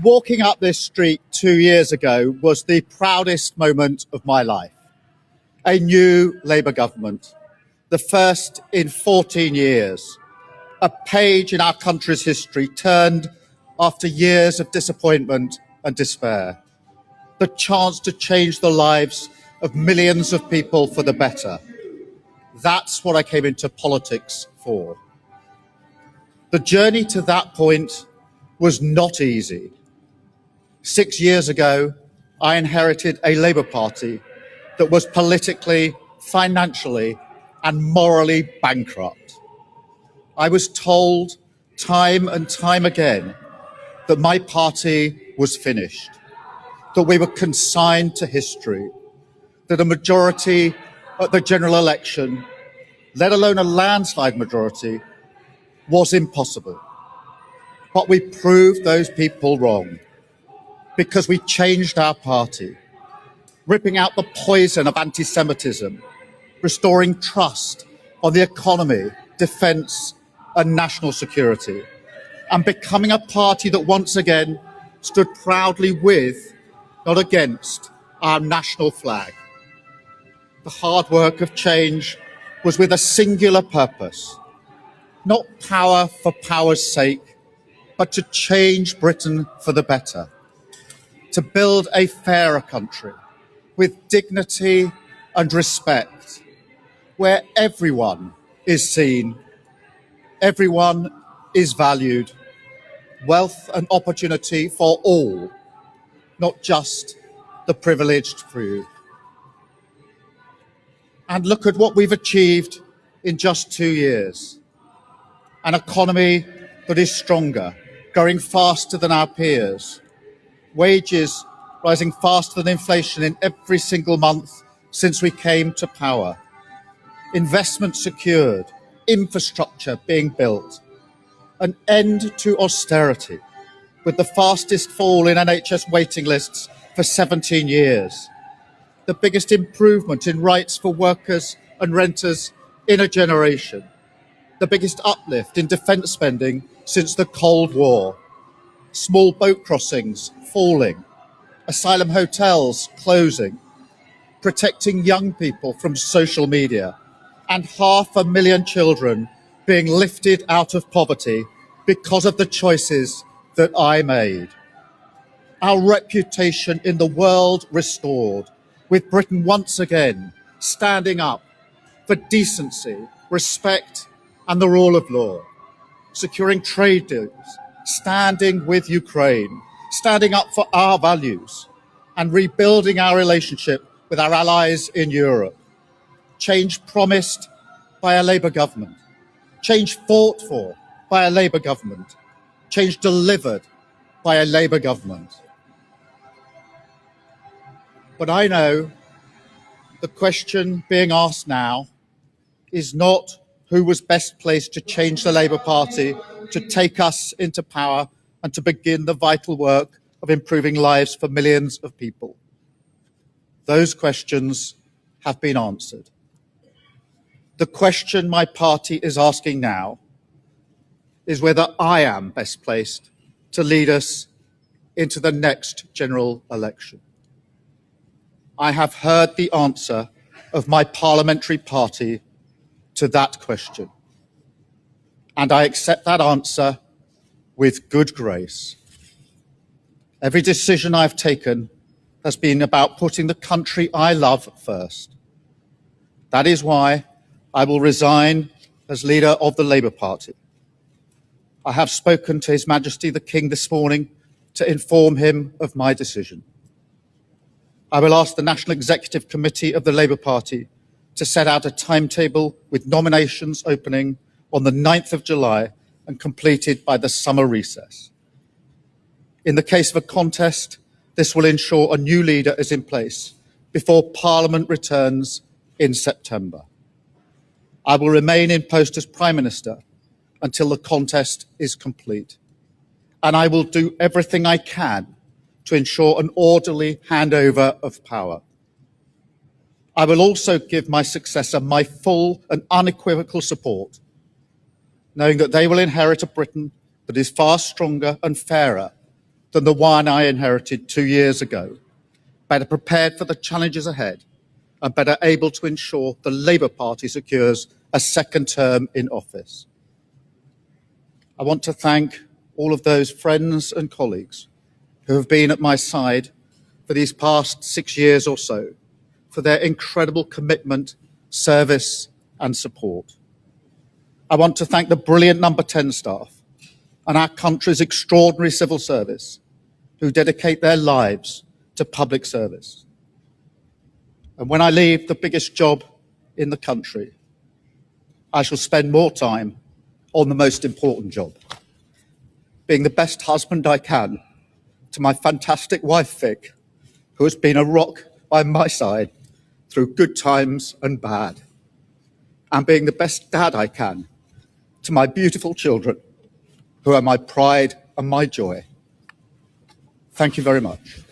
Walking up this street 2 years ago was the proudest moment of my life. A new Labour government, the first in 14 years, a page in our country's history turned after years of disappointment and despair. The chance to change the lives of millions of people for the better. That's what I came into politics for. The journey to that point was not easy. 6 years ago, I inherited a Labour Party that was politically, financially, and morally bankrupt. I was told time and time again that my party was finished, that we were consigned to history, that a majority at the general election, let alone a landslide majority, was impossible. But we proved those people wrong because we changed our party, ripping out the poison of anti-Semitism, restoring trust on the economy, defence and national security, and becoming a party that once again stood proudly with, not against, our national flag. The hard work of change was with a singular purpose, not power for power's sake, but to change Britain for the better, to build a fairer country with dignity and respect, where everyone is seen, everyone is valued, wealth and opportunity for all, not just the privileged few. And look at what we've achieved in just 2 years. An economy that is stronger, growing faster than our peers, wages rising faster than inflation in every single month since we came to power, investment secured, infrastructure being built, an end to austerity with the fastest fall in NHS waiting lists for 17 years, the biggest improvement in rights for workers and renters in a generation, the biggest uplift in defence spending since the Cold War, small boat crossings falling, asylum hotels closing, protecting young people from social media, and 500,000 children being lifted out of poverty because of the choices that I made. Our reputation in the world restored, with Britain once again standing up for decency, respect, and the rule of law, securing trade deals, standing with Ukraine, standing up for our values, and rebuilding our relationship with our allies in Europe. Change promised by a Labour government, change fought for by a Labour government, change delivered by a Labour government. But I know the question being asked now is not who was best placed to change the Labour Party, to take us into power and to begin the vital work of improving lives for millions of people. Those questions have been answered. The question my party is asking now is whether I am best placed to lead us into the next general election. I have heard the answer of my parliamentary party to that question, and I accept that answer with good grace. Every decision I've taken has been about putting the country I love first. That is why I will resign as leader of the Labour Party. I have spoken to His Majesty the King this morning to inform him of my decision. I will ask the National Executive Committee of the Labour Party to set out a timetable with nominations opening on the 9th of July and completed by the summer recess. In the case of a contest, this will ensure a new leader is in place before Parliament returns in September. I will remain in post as Prime Minister until the contest is complete, and I will do everything I can to ensure an orderly handover of power. I will also give my successor my full and unequivocal support, knowing that they will inherit a Britain that is far stronger and fairer than the one I inherited 2 years ago, better prepared for the challenges ahead, and better able to ensure the Labour Party secures a second term in office. I want to thank all of those friends and colleagues who have been at my side for these past 6 years or so, for their incredible commitment, service and support. I want to thank the brilliant Number 10 staff and our country's extraordinary civil service who dedicate their lives to public service. And when I leave the biggest job in the country, I shall spend more time on the most important job, being the best husband I can to my fantastic wife, Vic, who has been a rock by my side through good times and bad, and being the best dad I can to my beautiful children, who are my pride and my joy. Thank you very much.